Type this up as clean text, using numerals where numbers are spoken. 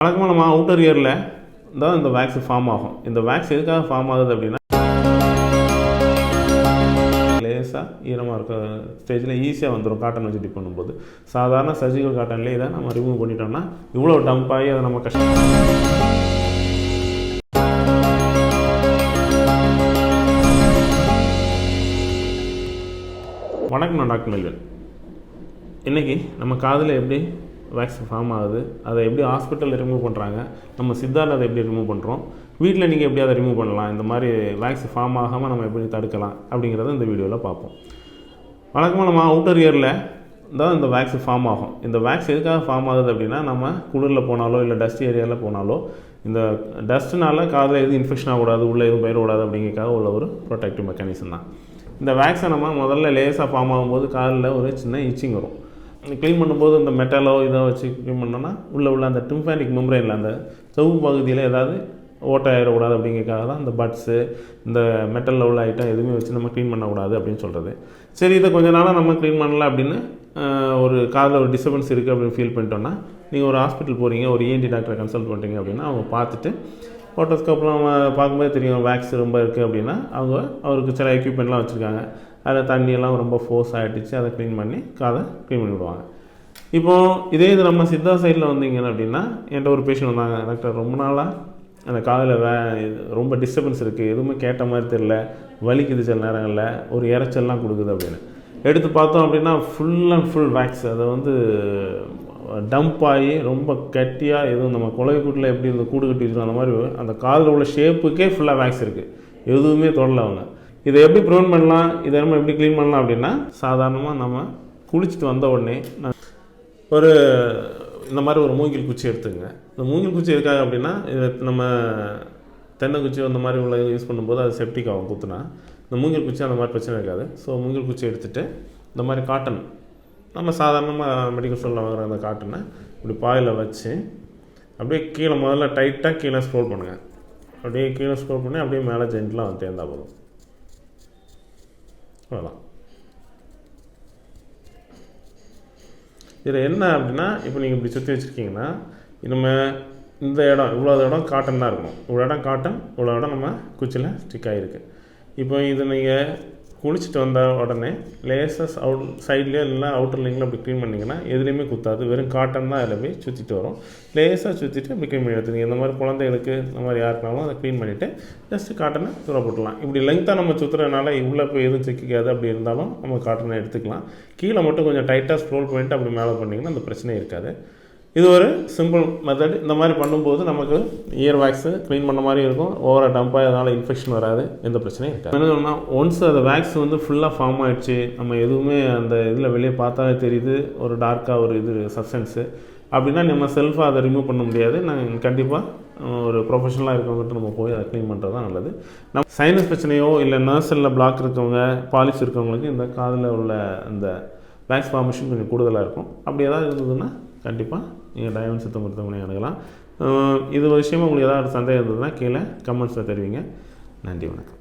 வழக்கமாக நம்ம அவுட்டர் இயரில் தான் இந்த வேக்ஸ் ஃபார்ம் ஆகும். இந்த வேக்ஸ் எதுக்காக ஃபார்ம் ஆகுது அப்படின்னா, லேசாக ஈரமாக இருக்க ஸ்டேஜில் ஈஸியாக வந்துடும் காட்டன் வச்சு டிப் பண்ணும்போது. சாதாரண சர்ஜிக்கல் காட்டன்லேயே இதை நம்ம ரிமூவ் பண்ணிட்டோம்னா இவ்வளோ டம்ப் ஆகி அதை நம்ம கஷ்டம். வணக்கம், நான் டாக்டர் மெல்வின். இன்றைக்கி நம்ம காதில் எப்படி வேக்ஸ் ஃபார்ம் ஆகுது, அதை எப்படி ஹாஸ்பிட்டலில் ரிமூவ் பண்ணுறாங்க, நம்ம சித்தாவில் அதை எப்படி ரிமூவ் பண்ணுறோம், வீட்டில் நீங்கள் எப்படி அதை ரிமூவ் பண்ணலாம், இந்த மாதிரி வேக்ஸ் ஃபார்ம் ஆகாமல் நம்ம எப்படி தடுக்கலாம் அப்படிங்கிறத இந்த வீடியோவில் பார்ப்போம். வழக்கமாக நம்ம அவுட்டர் இயரில் தான் இந்த வேக்ஸ் ஃபார்ம் ஆகும். இந்த வேக்ஸ் எதுக்காக ஃபார்ம் ஆகுது அப்படின்னா, நம்ம குளிரில் போனாலோ இல்லை டஸ்ட் ஏரியாவில் போனாலோ இந்த டஸ்ட்டுனால காதில் எதுவும் இன்ஃபெக்ஷன் ஆகக்கூடாது, உள்ளே எதுவும் போயிடக்கூடாது அப்படிங்கிறதுக்காக உள்ள ஒரு ப்ரொடெக்டிவ் மெக்கானிசம் தான். இந்த வேக்ஸை நம்ம முதல்ல லேசாக ஃபார்ம் ஆகும்போது காலில் ஒரு சின்ன இச்சிங் வரும். க்ளீன் பண்ணும்போது இந்த மெட்டலோ இதை வச்சு க்ளீன் பண்ணோன்னா உள்ள அந்த டிம்பானிக் மெம்பரேனில் அந்த செவு பகுதியில் ஏதாவது ஓட்டை ஆகிடக்கூடாது அப்படிங்கிறதுக்காக தான் இந்த பட்ஸு இந்த மெட்டலில் உள்ள ஐட்டம் எதுவுமே வச்சு நம்ம க்ளீன் பண்ணக்கூடாது அப்படின்னு சொல்கிறது. சரி, இதை கொஞ்ச நாளாக நம்ம க்ளீன் பண்ணல அப்படின்னு ஒரு காதில் ஒரு டிஸ்டர்பன்ஸ் இருக்குது அப்படின்னு ஃபீல் பண்ணிட்டோன்னா நீங்கள் ஒரு ஹாஸ்பிட்டல் போகிறீங்க, ஒரு ENT டாக்டரை கன்சல்ட் பண்ணுறீங்க அப்படின்னா அவங்க பார்த்துட்டு ஃபோட்டோஸ்க்கு நம்ம பார்க்கும்போது தெரியும் வேக்ஸ் ரொம்ப இருக்குது அப்படின்னா அவருக்கு சில எக்யூப்மெண்ட்லாம் வச்சுருக்காங்க. அதில் தண்ணியெல்லாம் ரொம்ப ஃபோர்ஸ் ஆகிடுச்சு, அதை க்ளீன் பண்ணி காதை க்ளீன் பண்ணி விடுவாங்க. இப்போது இதே இது நம்ம சித்தா சைடில் வந்தீங்க அப்படின்னா, என்கிட்ட ஒரு பேஷண்ட் வந்தாங்க, டாக்டர் ரொம்ப நாளாக அந்த காதில் ரொம்ப டிஸ்டர்பன்ஸ் இருக்குது, எதுவுமே கேட்ட மாதிரி தெரியல, வலிக்குது சில நேரங்களில், ஒரு இறைச்சல்லாம் கொடுக்குது அப்படின்னு. எடுத்து பார்த்தோம் அப்படின்னா ஃபுல் அண்ட் ஃபுல் வேக்ஸ், அதை டம்ப் ஆகி ரொம்ப கட்டியாக எதுவும் நம்ம குழந்தைக்கூட்டில் எப்படி இந்த கூடு கட்டி வச்சுருக்கோம் அந்த மாதிரி அந்த காதில் உள்ள ஷேப்புக்கே ஃபுல்லாக வேக்ஸ் இருக்குது, எதுவுமே தொடல அவங்க. இதை எப்படி ப்ரிவென்ட் பண்ணலாம், இதை நம்ம எப்படி க்ளீன் பண்ணலாம் அப்படின்னா, சாதாரணமாக நம்ம குளிச்சுட்டு வந்த உடனே இந்த மாதிரி ஒரு மூங்கில் குச்சி எடுத்துக்கங்க. இந்த மூங்கில் குச்சி எதுக்காக அப்படின்னா, இதை நம்ம தென்னை குச்சி அந்த மாதிரி உள்ள யூஸ் பண்ணும்போது அது செப்டிக் ஆகும் குத்துனா. இந்த மூங்கில் குச்சி அந்த மாதிரி பிரச்சனை இருக்காது. ஸோ மூங்கில் குச்சி எடுத்துகிட்டு இந்த மாதிரி காட்டன் நம்ம சாதாரணமாக மெடிக்கல் ஸ்டோரில் வாங்குகிற அந்த காட்டனை இப்படி பாயில் வச்சு அப்படியே கீழே முதல்ல டைட்டாக கீழே ஸ்க்ரோல் பண்ணுங்கள். அப்படியே கீழே ஸ்க்ரோல் பண்ணி அப்படியே மேலே ஜென்ட்லாம் தேர்ந்தால் போதும். அவ்வளோதான். இதில் என்ன அப்படின்னா, இப்போ நீங்கள் இப்படி சுற்றி வச்சுருக்கீங்கன்னா, நம்ம இந்த இவ்வளோ இடம் காட்டன் தான் இருக்கணும். இவ்வளோ இடம் காட்டன், இவ்வளோ இடம் நம்ம குச்சியில் ஸ்டிக் ஆகிருக்கு. இப்போ இது நீங்கள் குளிச்சுட்டு வந்த உடனே லேசஸ் சைட்லேயோ இல்லை அவுட்டர் லிங்கில் அப்படி க்ளீன் பண்ணிங்கன்னா எதுலேயுமே குத்தாது, வெறும் காட்டன் தான் அதில் போய் சுற்றிட்டு வரும். லேசாக சுற்றிட்டு அப்படி க்ளீன் பண்ணி எடுத்துங்க. இந்த மாதிரி குழந்தைகளுக்கு இந்த மாதிரி யாருக்குனாலும் அதை க்ளீன் பண்ணிவிட்டு ஜஸ்ட்டு காட்டனை தூர போட்டுடலாம். இப்படி லெங்க்த்தாக நம்ம சுற்றுறதுனால உள்ளே போய் எதுவும் சிக்காது. அப்படி இருந்தாலும் நம்ம காட்டனை எடுத்துக்கலாம். கீழே மட்டும் கொஞ்சம் டைட்டாக ஸ்க்ரோல் பண்ணிவிட்டு அப்படி மேலே பண்ணிங்கன்னா அந்த பிரச்சனை இருக்காது. இது ஒரு சிம்பிள் மெத்தட். இந்த மாதிரி பண்ணும்போது நமக்கு இயர் வேக்ஸு க்ளீன் பண்ண மாதிரி இருக்கும், ஓவராக டம்பாக அதனால் இன்ஃபெக்ஷன் வராது, எந்த பிரச்சனையும் இருக்காது. என்ன சொன்னால், ஒன்ஸ் அந்த வேக்ஸ் ஃபுல்லாக ஃபார்ம் ஆகிடுச்சு, நம்ம எதுவுமே அந்த இதில் வெளியே பார்த்தாலே தெரியுது ஒரு டார்க்காக ஒரு சப்ஸ்டன்ஸு அப்படின்னா நம்ம செல்ஃபாக அதை ரிமூவ் பண்ண முடியாது. நாங்கள் கண்டிப்பாக ஒரு ப்ரொஃபஷனலாக இருக்கவங்ககிட்ட நம்ம போய் அதை க்ளீன் பண்ணுறது தான் நல்லது. நம்ம சைனஸ் பிரச்சனையோ இல்லை நர்சலில் பிளாக் இருக்கவங்க, பாலிஸ் இருக்கவங்களுக்கு இந்த காதில் உள்ள அந்த வேக்ஸ் ஃபார்மேஷன் கொஞ்சம் கூடுதலாக இருக்கும். அப்படி ஏதாவது இருந்ததுன்னா கண்டிப்பாக நீங்கள் D.V.M.S சித்த மருத்துவமனை அணுகலாம். இது விஷயமா உங்களுக்கு ஏதாவது சந்தேகம் இருந்ததுன்னா கீழே கமெண்ட்ஸில் தெரிவிங்க. நன்றி, வணக்கம்.